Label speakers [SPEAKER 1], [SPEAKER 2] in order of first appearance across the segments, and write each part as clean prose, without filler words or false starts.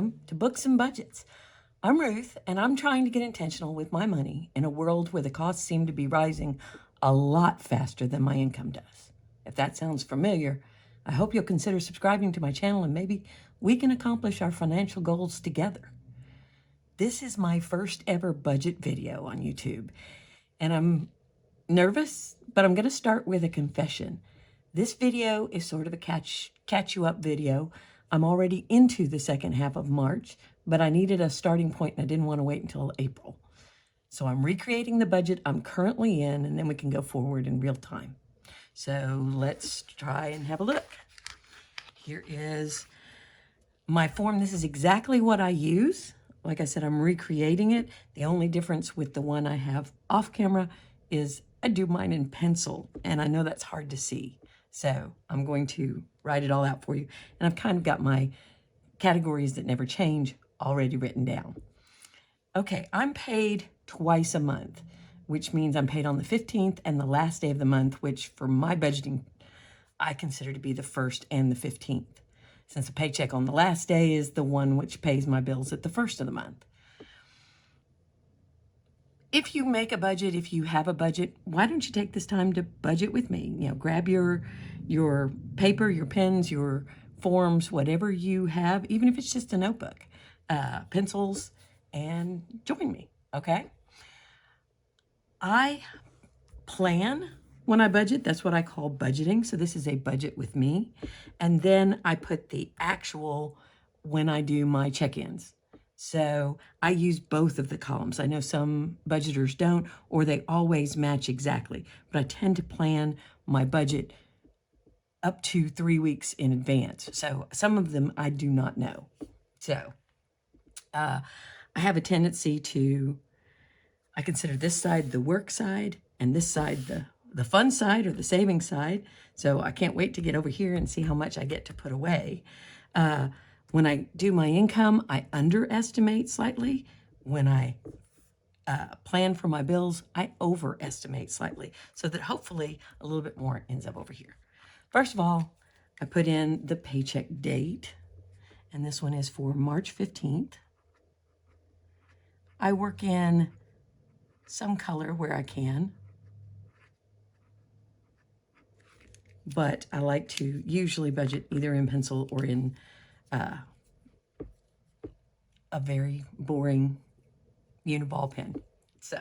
[SPEAKER 1] Welcome to Books and Budgets. I'm Ruth, and I'm trying to get intentional with my money in a world where the costs seem to be rising a lot faster than my income does. If that sounds familiar, I hope you'll consider subscribing to my channel and maybe we can accomplish our financial goals together. This is my first ever budget video on YouTube, and I'm nervous, but I'm going to start with a confession. This video is sort of a catch you up video. I'm already into the second half of March, but I needed a starting point and I didn't want to wait until April. So I'm recreating the budget I'm currently in, and then we can go forward in real time. So let's try and have a look. Here is my form. This is exactly what I use. Like I said, I'm recreating it. The only difference with the one I have off camera is I do mine in pencil, and I know that's hard to see. So I'm going to write it all out for you. And I've kind of got my categories that never change already written down. Okay, I'm paid twice a month, which means I'm paid on the 15th and the last day of the month, which for my budgeting, I consider to be the 1st and the 15th, since a paycheck on the last day is the one which pays my bills at the 1st of the month. If you make a budget, if you have a budget, why don't you take this time to budget with me? You know, grab your paper, your pens, your forms, whatever you have, even if it's just a notebook, pencils, and join me, okay? I plan when I budget. That's what I call budgeting. So this is a budget with me. And then I put the actual when I do my check-ins. So I use both of the columns. I know some budgeters don't, or they always match exactly, but I tend to plan my budget up to 3 weeks in advance. So some of them I do not know. So I have a tendency I consider this side the work side and this side the fun side or the saving side. So I can't wait to get over here and see how much I get to put away. When I do my income, I underestimate slightly. When I plan for my bills, I overestimate slightly, so that hopefully a little bit more ends up over here. First of all, I put in the paycheck date, and this one is for March 15th. I work in some color where I can, but I like to usually budget either in pencil or in a very boring uniball pen. So,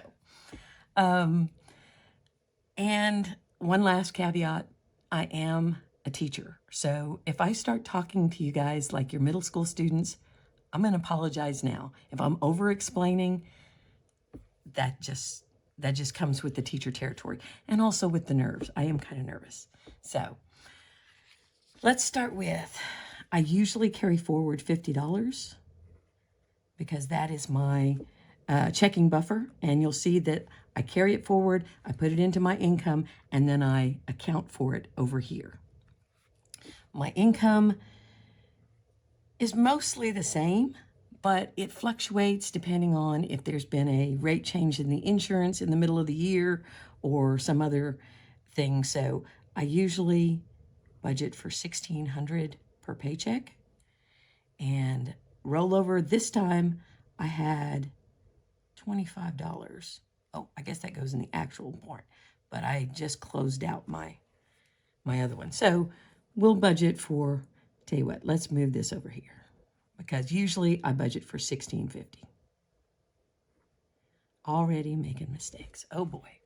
[SPEAKER 1] and one last caveat, I am a teacher. So if I start talking to you guys like your middle school students, I'm going to apologize now. If I'm over-explaining, that just comes with the teacher territory, and also with the nerves. I am kind of nervous. So let's start with, I usually carry forward $50 because that is my checking buffer, and you'll see that I carry it forward, I put it into my income, and then I account for it over here. My income is mostly the same, but it fluctuates depending on if there's been a rate change in the insurance in the middle of the year or some other thing. So I usually budget for $1,600 per paycheck, and rollover this time I had $25. Oh, I guess that goes in the actual part, but I just closed out my other one. So we'll budget for, tell you what, let's move this over here, because usually I budget for $1,650. Already making mistakes. Oh boy.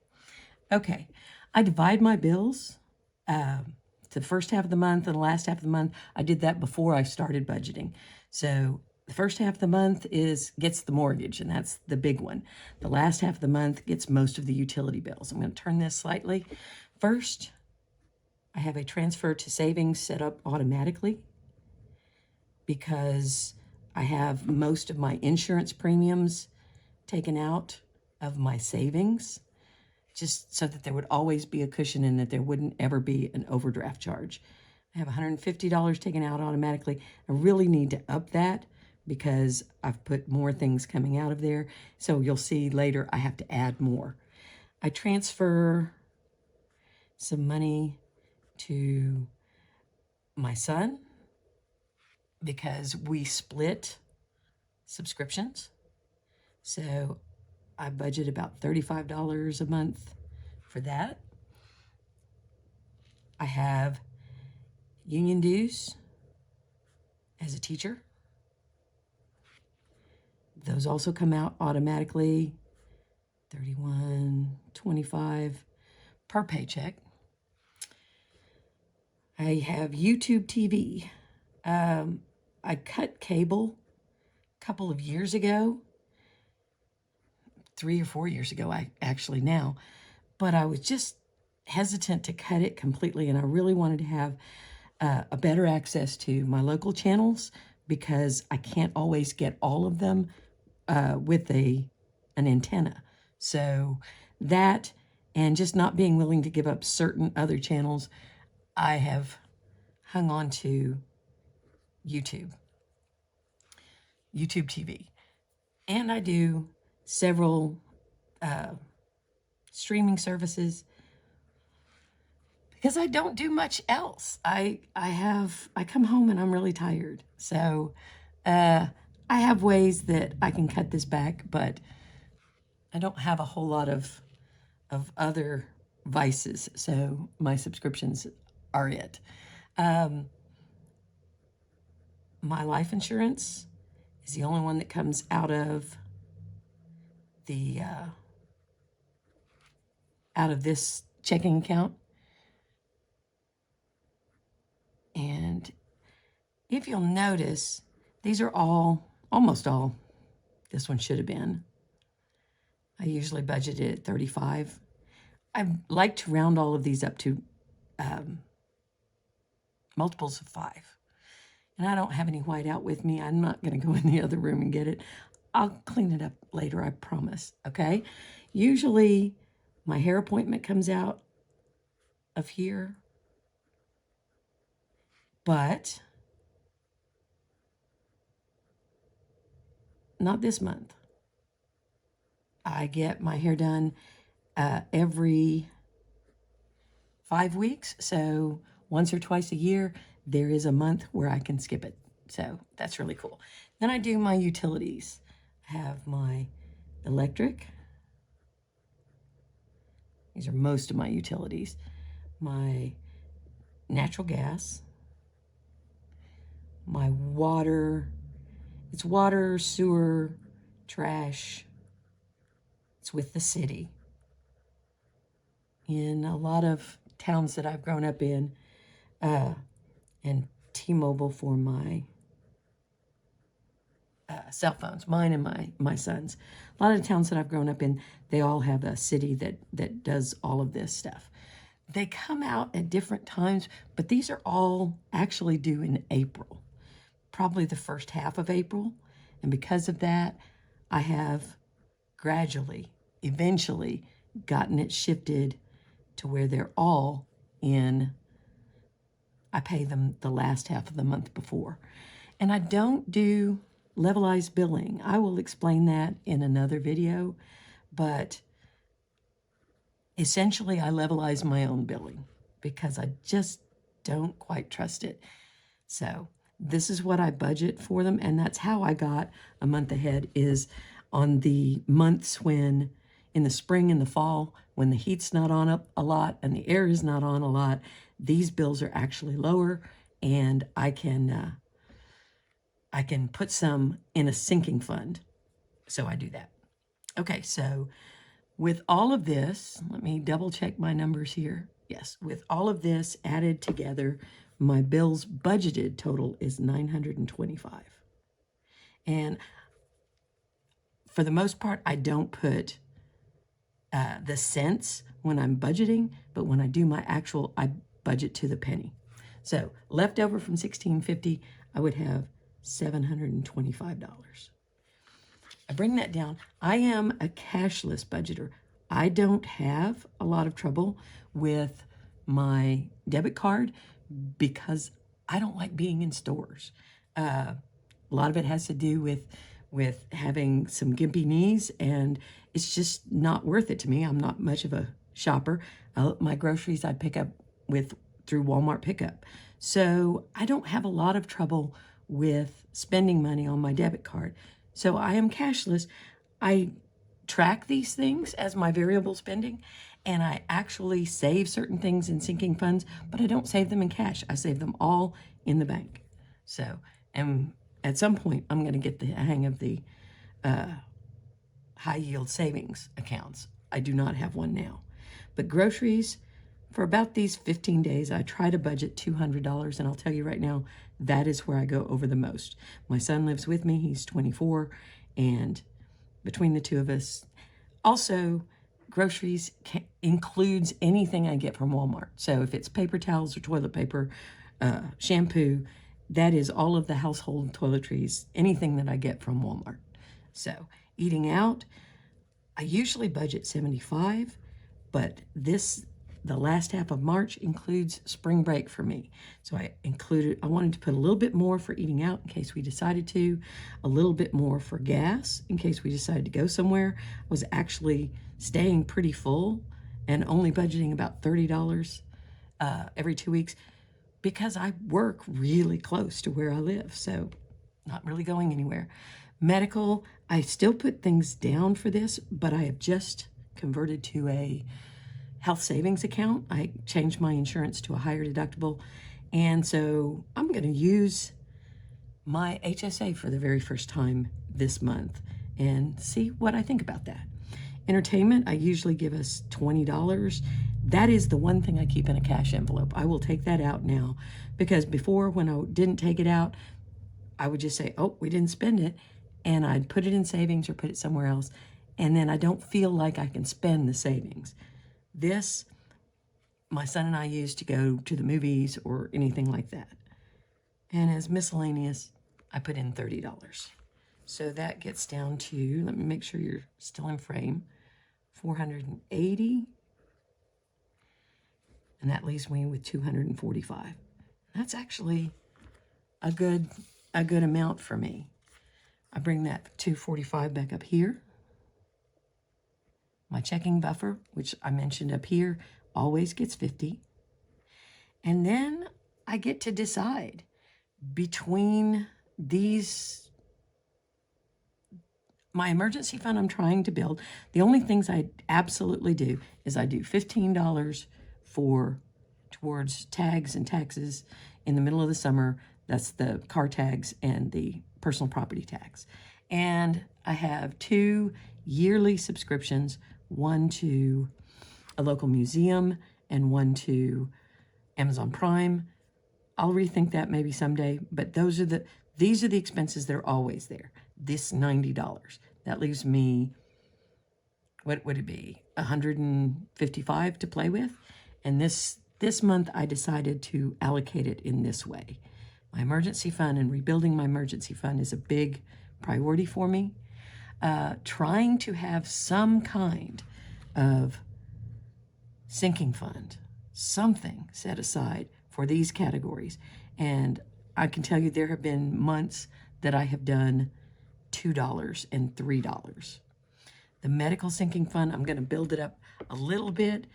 [SPEAKER 1] Okay, I divide my bills to the first half of the month and the last half of the month. I did that before I started budgeting. So the first half of the month gets the mortgage, and that's the big one. The last half of the month gets most of the utility bills. I'm going to turn this slightly. First, I have a transfer to savings set up automatically because I have most of my insurance premiums taken out of my savings, just so that there would always be a cushion and that there wouldn't ever be an overdraft charge. I have $150 taken out automatically. I really need to up that because I've put more things coming out of there. So you'll see later I have to add more. I transfer some money to my son because we split subscriptions. So I budget about $35 a month for that. I have union dues as a teacher. Those also come out automatically, $31.25 per paycheck. I have YouTube TV. I cut cable a couple of years ago, 3 or 4 years ago, actually now, but I was just hesitant to cut it completely, and I really wanted to have a better access to my local channels because I can't always get all of them with an antenna. So that, and just not being willing to give up certain other channels, I have hung on to YouTube TV. And I do several streaming services because I don't do much else. I come home and I'm really tired. So I have ways that I can cut this back, but I don't have a whole lot of other vices. So my subscriptions are it. My life insurance is the only one that comes out of the out of this checking account. And if you'll notice, these are almost all, this one should have been. I usually budget it at 35. I like to round all of these up to multiples of 5. And I don't have any whiteout with me. I'm not going to go in the other room and get it. I'll clean it up later, I promise, okay? Usually my hair appointment comes out of here, but not this month. I get my hair done every 5 weeks, so once or twice a year, there is a month where I can skip it. So that's really cool. Then I do my utilities. I have my electric. These are most of my utilities. My natural gas. My water. It's water, sewer, trash. It's with the city. In a lot of towns that I've grown up in, and T-Mobile for my cell phones, mine and my son's. A lot of towns that I've grown up in, they all have a city that does all of this stuff. They come out at different times, but these are all actually due in April, probably the first half of April. And because of that, I have gradually, eventually gotten it shifted to where they're all in, I pay them the last half of the month before. And I don't do levelized billing. I will explain that in another video, but essentially I levelize my own billing because I just don't quite trust it. So this is what I budget for them, and that's how I got a month ahead, is on the months when, in the spring and the fall, when the heat's not on up a lot and the air is not on a lot, these bills are actually lower, and I can put some in a sinking fund. So I do that. Okay, so with all of this, let me double check my numbers here. Yes, with all of this added together, my bills budgeted total is $925. And for the most part, I don't put the cents when I'm budgeting, but when I do my actual, I budget to the penny. So left over from $1,650, I would have $725. I bring that down. I am a cashless budgeter. I don't have a lot of trouble with my debit card because I don't like being in stores. A lot of it has to do with having some gimpy knees, and it's just not worth it to me. I'm not much of a shopper. My groceries I pick up through Walmart pickup. So I don't have a lot of trouble with spending money on my debit card. So I am cashless. I track these things as my variable spending, and I actually save certain things in sinking funds, but I don't save them in cash. I save them all in the bank. So, and at some point, I'm going to get the hang of the high yield savings accounts. I do not have one now. But groceries, for about these 15 days, I try to budget $200, and I'll tell you right now, that is where I go over the most. My son lives with me, he's 24, and between the two of us, also, groceries includes anything I get from Walmart. So if it's paper towels or toilet paper, shampoo, that is all of the household toiletries, anything that I get from Walmart. So eating out, I usually budget 75, but the last half of March includes spring break for me. So I wanted to put a little bit more for eating out in case we decided to, a little bit more for gas in case we decided to go somewhere. I was actually staying pretty full and only budgeting about $30 every 2 weeks because I work really close to where I live. So not really going anywhere. Medical, I still put things down for this, but I have just converted to a health savings account. I changed my insurance to a higher deductible. And so I'm going to use my HSA for the very first time this month and see what I think about that. Entertainment, I usually give us $20. That is the one thing I keep in a cash envelope. I will take that out now because before, when I didn't take it out, I would just say, oh, we didn't spend it. And I'd put it in savings or put it somewhere else. And then I don't feel like I can spend the savings. This, my son and I use to go to the movies or anything like that. And as miscellaneous, I put in $30. So that gets down to, let me make sure you're still in frame, 480. And that leaves me with 245. That's actually a good amount for me. I bring that 245 back up here. My checking buffer, which I mentioned up here, always gets 50. And then I get to decide between these, my emergency fund I'm trying to build. The only things I absolutely do is I do $15 towards tags and taxes in the middle of the summer. That's the car tags and the personal property tax. And I have 2 yearly subscriptions, one to a local museum and one to Amazon Prime. I'll rethink that maybe someday, but these are the expenses that are always there. This $90. That leaves me, what would it be, 155 to play with? And this month I decided to allocate it in this way. My emergency fund and rebuilding my emergency fund is a big priority for me. Trying to have some kind of sinking fund, something set aside for these categories. And I can tell you there have been months that I have done $2 and $3. The medical sinking fund, I'm going to build it up a little bit.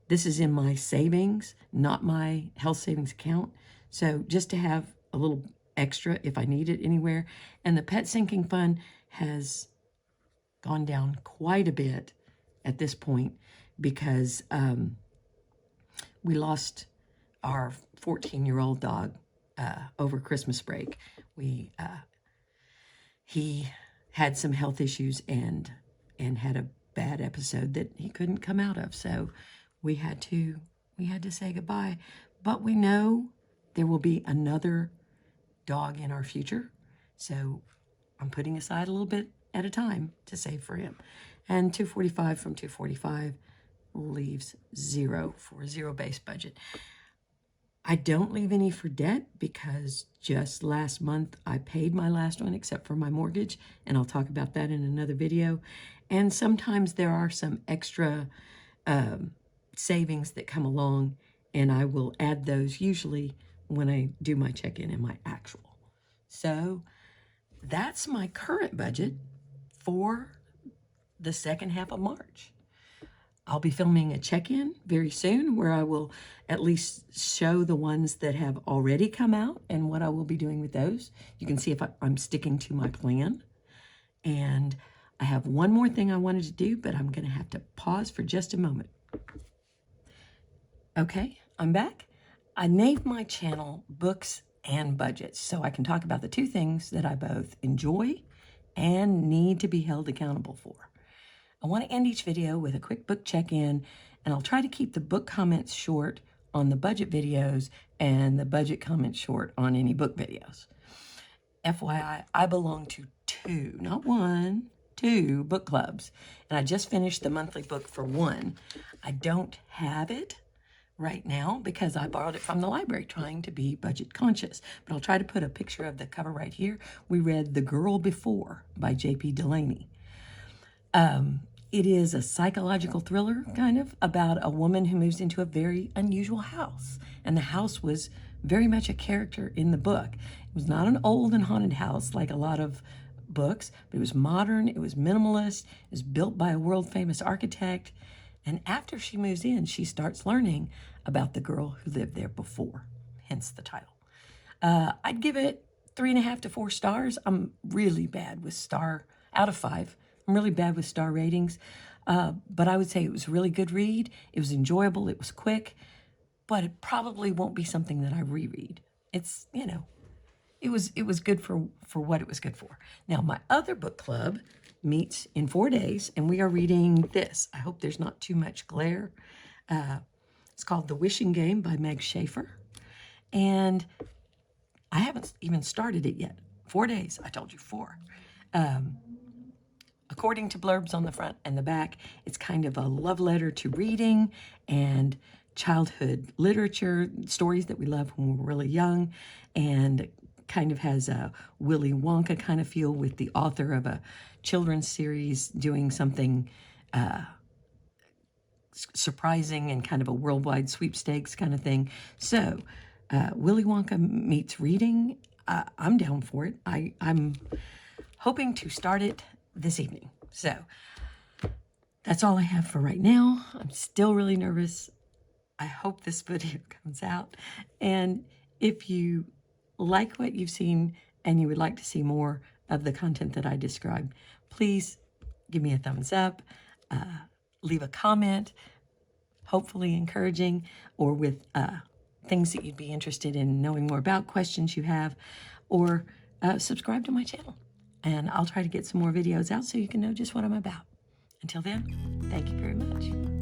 [SPEAKER 1] This is in my savings, not my health savings account. So just to have a little extra if I need it anywhere. And the pet sinking fund has gone down quite a bit at this point because we lost our 14-year-old dog over Christmas break. He had some health issues and had a bad episode that he couldn't come out of. So we had to say goodbye. But we know there will be another dog in our future. So I'm putting aside a little bit at a time to save for him. And 245 from 245 leaves 0 for a zero-based budget. I don't leave any for debt because just last month I paid my last one except for my mortgage, and I'll talk about that in another video. And sometimes there are some extra savings that come along, and I will add those usually when I do my check-in and my actual. So that's my current budget for the second half of March. I'll be filming a check-in very soon where I will at least show the ones that have already come out and what I will be doing with those. You can see if I'm sticking to my plan. And I have one more thing I wanted to do, but I'm going to have to pause for just a moment. Okay, I'm back. I named my channel Books and Budgets so I can talk about the two things that I both enjoy and need to be held accountable for. I want to end each video with a quick book check-in, and I'll try to keep the book comments short on the budget videos and the budget comments short on any book videos. FYI, I belong to two, not one, two book clubs, and I just finished the monthly book for one. I don't have it right now because I borrowed it from the library trying to be budget conscious, but I'll try to put a picture of the cover right here. We read The Girl Before by J.P. Delaney. It is a psychological thriller, kind of, about a woman who moves into a very unusual house. And the house was very much a character in the book. It was not an old and haunted house like a lot of books, but it was modern, it was minimalist, it was built by a world-famous architect. And after she moves in, she starts learning about the girl who lived there before, hence the title. I'd give it 3.5 to 4 stars. I'm really bad with out of 5. I'm really bad with star ratings, but I would say it was a really good read. It was enjoyable. It was quick, but it probably won't be something that I reread. It's, it was good for what it was good for. Now, my other book club meets in 4 days, and we are reading this. I hope there's not too much glare. It's called The Wishing Game by Meg Shaffer, and I haven't even started it yet. 4 days. I told you 4. According to blurbs on the front and the back, it's kind of a love letter to reading and childhood literature, stories that we loved when we were really young, and kind of has a Willy Wonka kind of feel with the author of a children's series doing something surprising and kind of a worldwide sweepstakes kind of thing. So Willy Wonka meets reading. I'm down for it. I'm hoping to start it this evening. So that's all I have for right now. I'm still really nervous. I hope this video comes out. And if you like what you've seen and you would like to see more of the content that I described, please give me a thumbs up, leave a comment, hopefully encouraging, or with things that you'd be interested in knowing more about, questions you have, or subscribe to my channel. And I'll try to get some more videos out so you can know just what I'm about. Until then, thank you very much.